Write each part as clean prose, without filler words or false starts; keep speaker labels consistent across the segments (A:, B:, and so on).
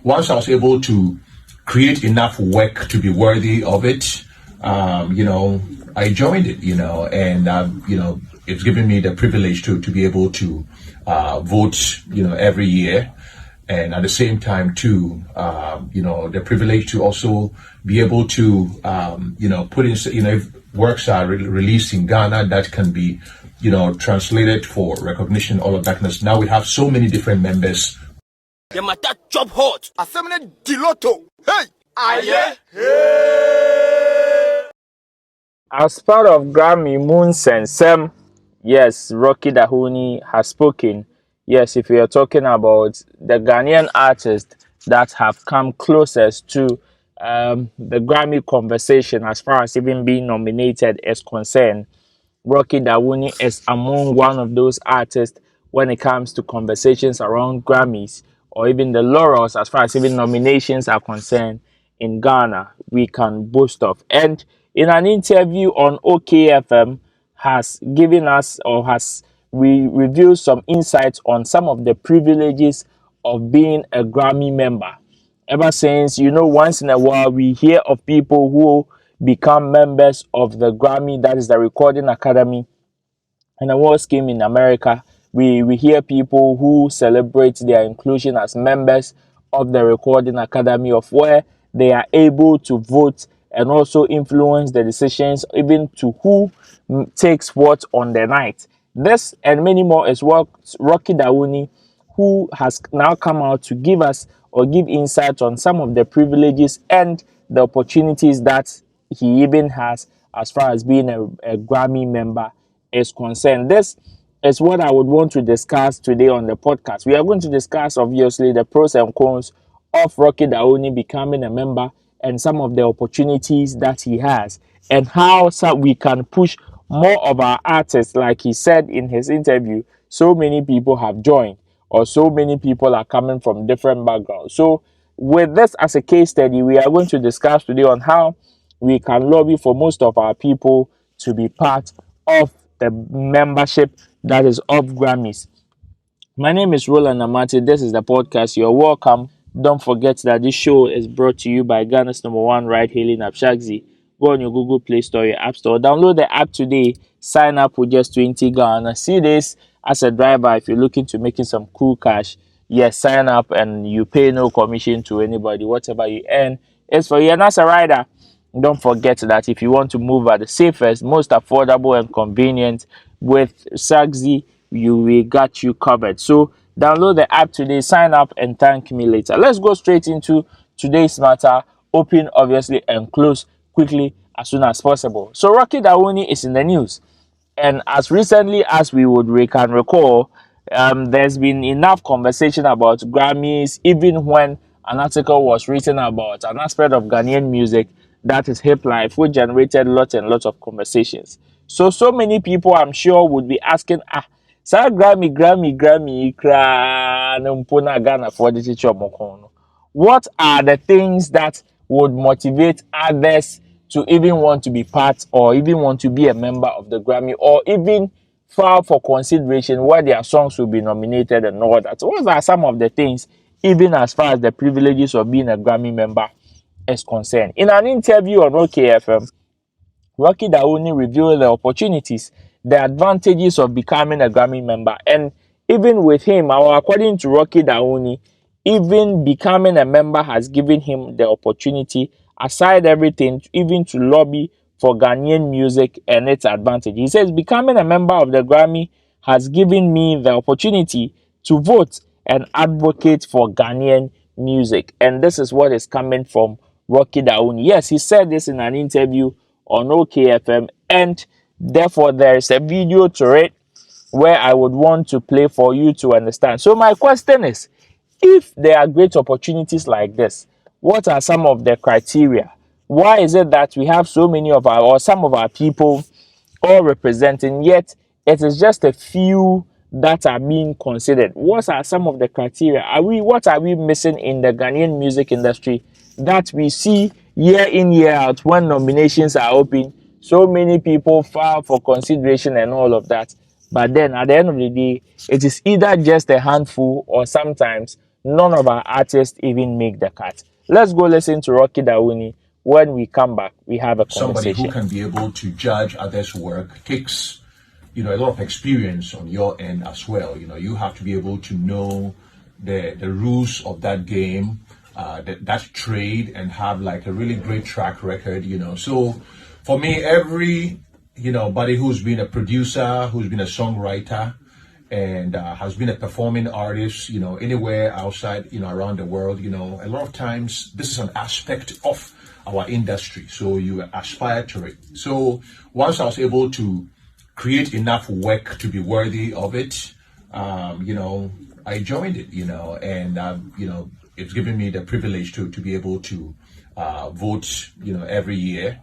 A: once I was able to create enough work to be worthy of it, I joined it, and it's given me the privilege to be able to vote, every year, and at the same time too, the privilege to also be able to, put in, if works are released in Ghana that can be, translated for recognition, all of that. Now we have so many different members.
B: The matter job hot. Assembly Diloto. Hey. Aye.
C: As part of Grammy Moons and Sem, yes, Rocky Dawuni has spoken. Yes, if we are talking about the Ghanaian artists that have come closest to the Grammy conversation as far as even being nominated is concerned, Rocky Dawuni is among one of those artists when it comes to conversations around Grammys or even the laurels as far as even nominations are concerned in Ghana, we can boast of. And in an interview on OKFM, has given us or has revealed some insights on some of the privileges of being a Grammy member. Ever since, once in a while we hear of people who become members of the Grammy, that is the Recording Academy, and award scheme in America. We hear people who celebrate their inclusion as members of the Recording Academy, of where they are able to vote and also influence the decisions even to who takes what on the night. This and many more is what Rocky Dawuni, who has now come out to give us or give insight on some of the privileges and the opportunities that he even has as far as being a Grammy member is concerned. This is what I would want to discuss today on the podcast. We are going to discuss, obviously, the pros and cons of Rocky Dawuni becoming a member and some of the opportunities that he has, and how we can push more of our artists. Like he said in his interview, so many people have joined, or so many people are coming from different backgrounds. So with this as a case study, we are going to discuss today on how we can lobby for most of our people to be part of the membership that is of Grammys. My name is Roland Amati. This is the podcast. You're welcome. Don't forget that this show is brought to you by Ghana's #1 ride-hailing app, Shagzy. Go on your Google Play Store, your App Store. Download the app today. Sign up with just 20 Ghana. See this as a driver if you're looking to making some cool cash. Yes, sign up and you pay no commission to anybody. Whatever you earn is for you. And as a rider, don't forget that if you want to move at the safest, most affordable and convenient with Shagzy, we got you covered. So download the app today, sign up, and thank me later. Let's go straight into today's matter. Open, obviously, and close quickly as soon as possible. So Rocky Dawuni is in the news, and as recently as we can recall, there's been enough conversation about Grammys, even when an article was written about an aspect of Ghanaian music that is hip life, which generated lots and lots of conversations. So many people, I'm sure, would be asking, Sa Grammy, Ghana for the teacher. What are the things that would motivate others to even want to be part or even want to be a member of the Grammy, or even file for consideration where their songs will be nominated and all that? What are some of the things, even as far as the privileges of being a Grammy member is concerned? In an interview on OKFM, Rocky Dawuni revealed the opportunities, the advantages of becoming a Grammy member. And even with him, according to Rocky Dawuni, even becoming a member has given him the opportunity, aside everything, even to lobby for Ghanaian music and its advantage. He says, becoming a member of the Grammy has given me the opportunity to vote and advocate for Ghanaian music. And this is what is coming from Rocky Dawuni. Yes, he said this in an interview on OKFM, and therefore there is a video to it where I would want to play for you to understand. So my question is, if there are great opportunities like this, what are some of the criteria? Why is it that we have so many of our, or some of our people all representing, yet it is just a few that are being considered? What are some of the criteria? What are we missing in the Ghanaian music industry that we see year in, year out when nominations are open? So many people file for consideration and all of that. But then at the end of the day, it is either just a handful or sometimes none of our artists even make the cut. Let's go listen to Rocky Dawuni. When we come back, we have a
A: Somebody who
C: conversation.
A: can be able to judge others' work takes, a lot of experience on your end as well. You have to be able to know the rules of that game, that trade, and have like a really great track record. So for me, every buddy who's been a producer, who's been a songwriter, and has been a performing artist, anywhere outside, around the world, a lot of times this is an aspect of our industry. So you aspire to it. So once I was able to create enough work to be worthy of it, I joined it, and, it's given me the privilege to be able to vote, every year.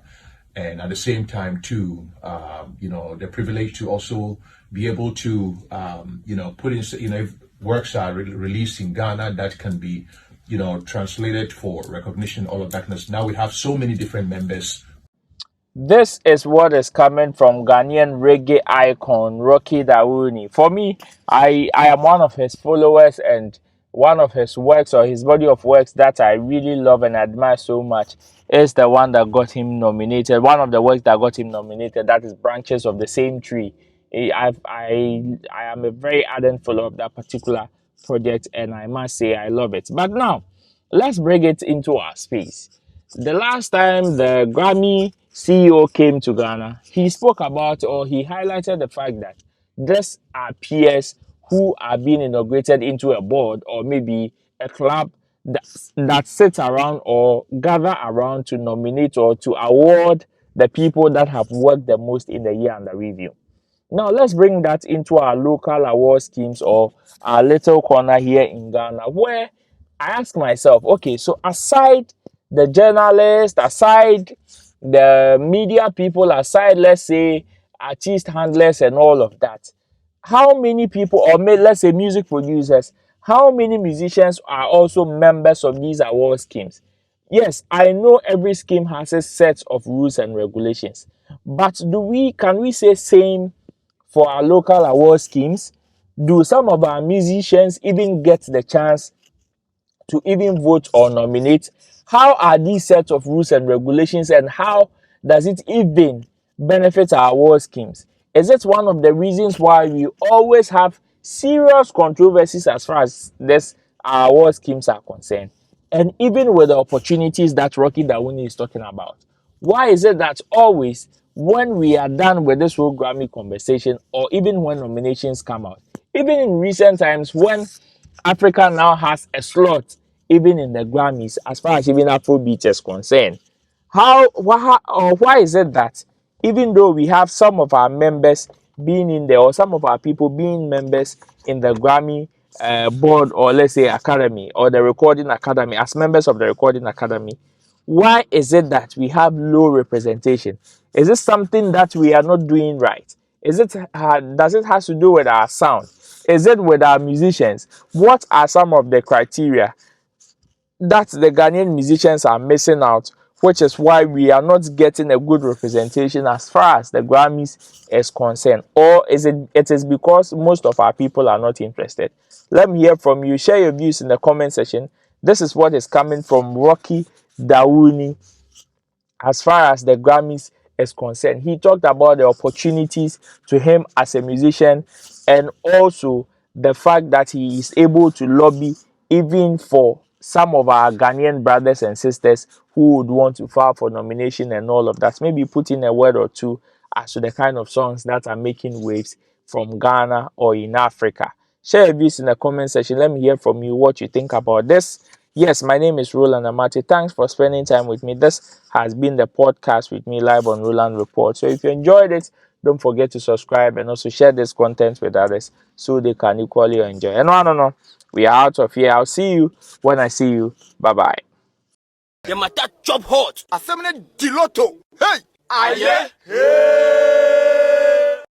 A: And at the same time, too, the privilege to also be able to, put in, if works are released in Ghana that can be, translated for recognition, all of that. Now we have so many different members.
C: This is what is coming from Ghanaian reggae icon Rocky Dawuni. For me, I am one of his followers, and one of his works or his body of works that I really love and admire so much is the one that got him nominated. One of the works that got him nominated, that is Branches of the Same Tree. I am a very ardent follower of that particular project, and I must say I love it. But now, let's bring it into our space. The last time the Grammy CEO came to Ghana, he spoke about, or he highlighted the fact that these are peers who are being integrated into a board or maybe a club that sits around or gather around to nominate or to award the people that have worked the most in the year under review. Now let's bring that into our local award schemes or our little corner here in Ghana, where I ask myself, okay, so aside the journalists, aside the media people, aside, let's say, artist handlers and all of that, how many people, or let's say music producers, how many musicians are also members of these award schemes? Yes, I know every scheme has a set of rules and regulations, but can we say same for our local award schemes? Do some of our musicians even get the chance to even vote or nominate? How are these sets of rules and regulations, and how does it even benefit our award schemes? Is it one of the reasons why we always have serious controversies as far as this our award schemes are concerned? And even with the opportunities that Rocky Dawuni is talking about, why is it that always when we are done with this whole Grammy conversation, or even when nominations come out, even in recent times when Africa now has a slot even in the Grammys as far as even Afrobeat is concerned, why is it that even though we have some of our members being in there, or some of our people being members in the Grammy board, or let's say academy, or the recording academy, as members of the recording academy, why is it that we have low representation? Is it something that we are not doing right? Does it have to do with our sound? Is it with our musicians? What are some of the criteria that the Ghanaian musicians are missing out, which is why we are not getting a good representation as far as the Grammys is concerned? Or is it is because most of our people are not interested? Let me hear from you. Share your views in the comment section. This is what is coming from Rocky Dawuni as far as the Grammys is concerned. He talked about the opportunities to him as a musician, and also the fact that he is able to lobby even for some of our Ghanaian brothers and sisters who would want to file for nomination and all of that. Maybe put in a word or two as to the kind of songs that are making waves from Ghana or in Africa. Share your views in the comment section. Let me hear from you what you think about this. Yes, my name is Roland Amati. Thanks for spending time with me. This has been the podcast with me live on Roland Report. So if you enjoyed it, don't forget to subscribe and also share this content with others so they can equally enjoy. And no, we are out of here. I'll see you when I see you. Bye bye.
B: The matter chop hot. Assembly Diloto. Hey! Aye! Hey!